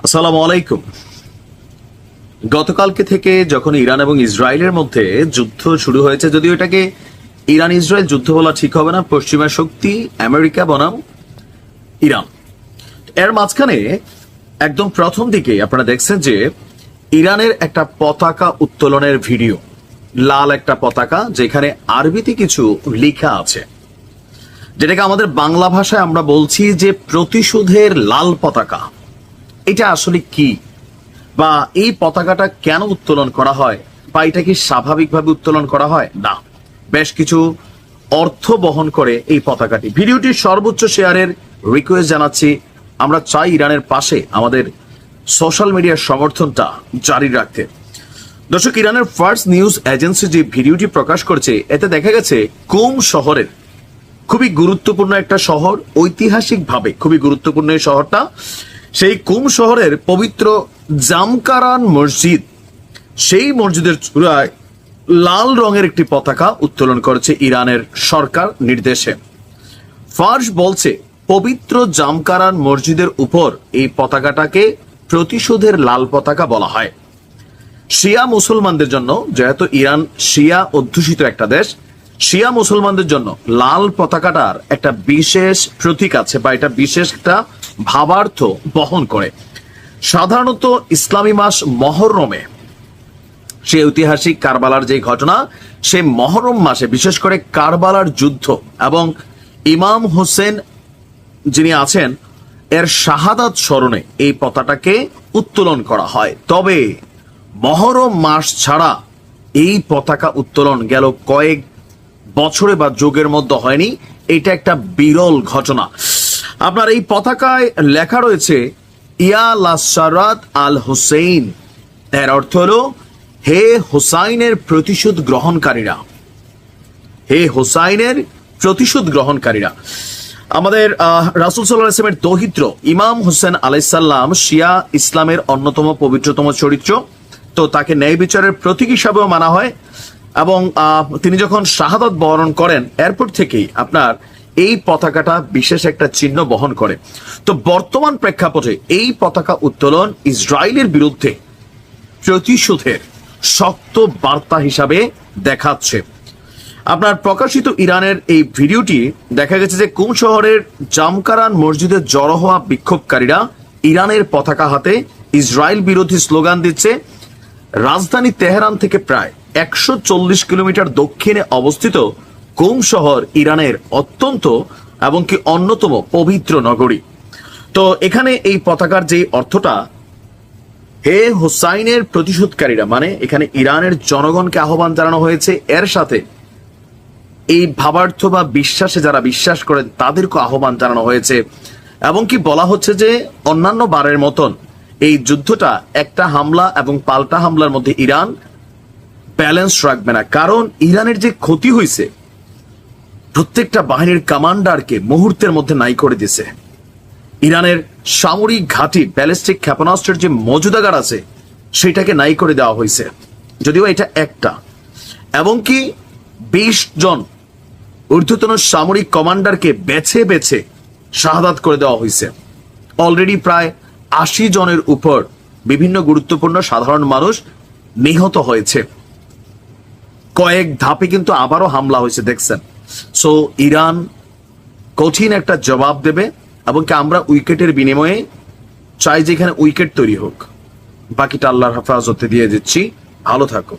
আসসালামু আলাইকুম। গতকালকে থেকে যখন ইরান এবং ইসরায়েলের মধ্যে যুদ্ধ শুরু হয়েছে, যদিও এটাকে ইরান ইসরায়েল যুদ্ধ বলা ঠিক হবে না, পশ্চিমা শক্তি আমেরিকা বনাম ইরান, এর মাঝখানে একদম প্রথম দিকে আপনারা দেখছেন যে ইরানের একটা পতাকা উত্তোলনের ভিডিও, লাল একটা পতাকা যেখানে আরবিতে কিছু লেখা আছে, যেটাকে আমাদের বাংলা ভাষায় আমরা বলছি যে প্রতিশোধের লাল পতাকা। এটা আসলে কি, বা এই পতাকাটা কেন উত্তোলন করা হয়, বা এটা কি স্বাভাবিকভাবে উত্তোলন করা হয়? না, বেশ কিছু অর্থ বহন করে এই পতাকাটি। ভিডিওটির সর্বোচ্চ শেয়ারের রিকোয়েস্ট জানাচ্ছি। আমরা চাই ইরানের পাশে আমাদের সোশ্যাল মিডিয়ার সমর্থনটা জারি রাখতে। দর্শক, ইরানের ফার্স্ট নিউজ এজেন্সি যে ভিডিওটি প্রকাশ করছে, এতে দেখা গেছে কুম শহরের, খুবই গুরুত্বপূর্ণ একটা শহর, ঐতিহাসিকভাবে খুবই গুরুত্বপূর্ণ এই শহরটা, সেই কুম শহরের পবিত্র জামকারান মসজিদ, সেই মসজিদের চূড়ায় লাল রঙের একটি পতাকা উত্তোলন করেছে ইরানের সরকার নির্দেশে। ফার্স বলছে পবিত্র জামকারান মসজিদের উপর এই পতাকাটাকে প্রতিশোধের লাল পতাকা বলা হয়। শিয়া মুসলমানদের জন্য, যেহেতু ইরান শিয়া অধ্যুষিত একটা দেশ, শিয়া মুসলমানদের জন্য লাল পতাকাটার একটা বিশেষ প্রতীক আছে, বা এটা বিশেষ একটা ভাবার্থ বহন করে। সাধারণত ইসলামী মাস মহরমে, সে ঐতিহাসিক কারবালার যে ঘটনা, সে মহরম মাসে বিশেষ করে কারবালার যুদ্ধ এবং ইমাম হোসেন যিনি আছেন এর শাহাদাত স্মরণে এই পতাকাটাকে উত্তোলন করা হয়। তবে মহরম মাস ছাড়া এই পতাকা উত্তোলন গেল কয়েক বছরে বা যুগের মধ্যে হয়নি। এটা একটা বিরল ঘটনা। আপনার এই পতাকায় লেখা রয়েছে ইয়া লাসারাত আল হুসেইন, এর অর্থ হলো হে হুসাইনের প্রতিশোধ গ্রহণকারীরা, হে হুসাইনের প্রতিশোধ গ্রহণকারীরা। আমাদের রাসূল সাল্লাল্লাহু আলাইহি ওয়াসাল্লামের দৌহিত্র ইমাম হোসেন আলাইহিস সালাম শিয়া ইসলামের অন্যতম পবিত্রতম চরিত্র, তো তাকে ন্যায় বিচারের প্রতীক হিসাবেও মানা হয়। এবং তিনি যখন শাহাদাত বরণ করেন, এরপর থেকেই আপনার এই পতাকাটা বিশেষ একটা চিহ্ন বহন করে। তো বর্তমান প্রেক্ষাপটে এই পতাকা উত্তোলন ইসরায়েলের বিরুদ্ধে প্রতিশোধের শক্ত বার্তা হিসাবে দেখাচ্ছে। আপনার প্রকাশিত ইরানের এই ভিডিওটি দেখা গেছে যে কুম শহরের জামকারান মসজিদে জড়ো হওয়া বিক্ষোভকারীরা ইরানের পতাকা হাতে ইসরায়েল বিরোধী স্লোগান দিচ্ছে। রাজধানী তেহরান থেকে প্রায় 140 কিলোমিটার দক্ষিণে অবস্থিত কুম শহর ইরানের অত্যন্ত এবং কি অন্যতম পবিত্র নগরী। তো এখানে এই পতাকার যে অর্থটা, হে হুসাইনের প্রতিশোধকারীরা, মানে এখানে ইরানের জনগণকে আহ্বান জানানো হয়েছে, এর সাথে এই ভাবার্থ বা বিশ্বাসে যারা বিশ্বাস করেন তাদেরকে আহ্বান জানানো হয়েছে। এবং কি বলা হচ্ছে যে অন্যান্য বারের মতন এই যুদ্ধটা একটা হামলা এবং পাল্টা হামলার মধ্যে ইরান ব্যালেন্স রাখবে না, কারণ ইরানের যে ক্ষতি হয়েছে প্রত্যেকটা বাহিনীর কমান্ডারকে মুহূর্তের মধ্যে নাই করে দিছে। ইরানের সামরিক ঘাঁটি, ব্যালিস্টিক ক্ষেপণাস্ত্রের যে মজুদাগার আছে সেটাকে নাই করে দেওয়া হয়েছে, যদিও এটা একটা। এবং কি 20 জন ঊর্ধ্বতন সামরিক কমান্ডারকে বেছে বেছে শাহাদাত করে দেওয়া হয়েছে। অলরেডি প্রায় 80 জনের উপর বিভিন্ন গুরুত্বপূর্ণ সাধারণ মানুষ নিহত হয়েছে। কয়েক ধাপে কিন্তু আবারও হামলা হয়েছে, দেখছেন। সো ইরান কঠিন একটা জবাব দেবে, এবং কি আমরা উইকেটের বিনিময়ে চাই যেখানে উইকেট তৈরি হোক, বাকিটা আল্লাহর হেফাজতে দিয়ে দিচ্ছি। ভালো থাকো।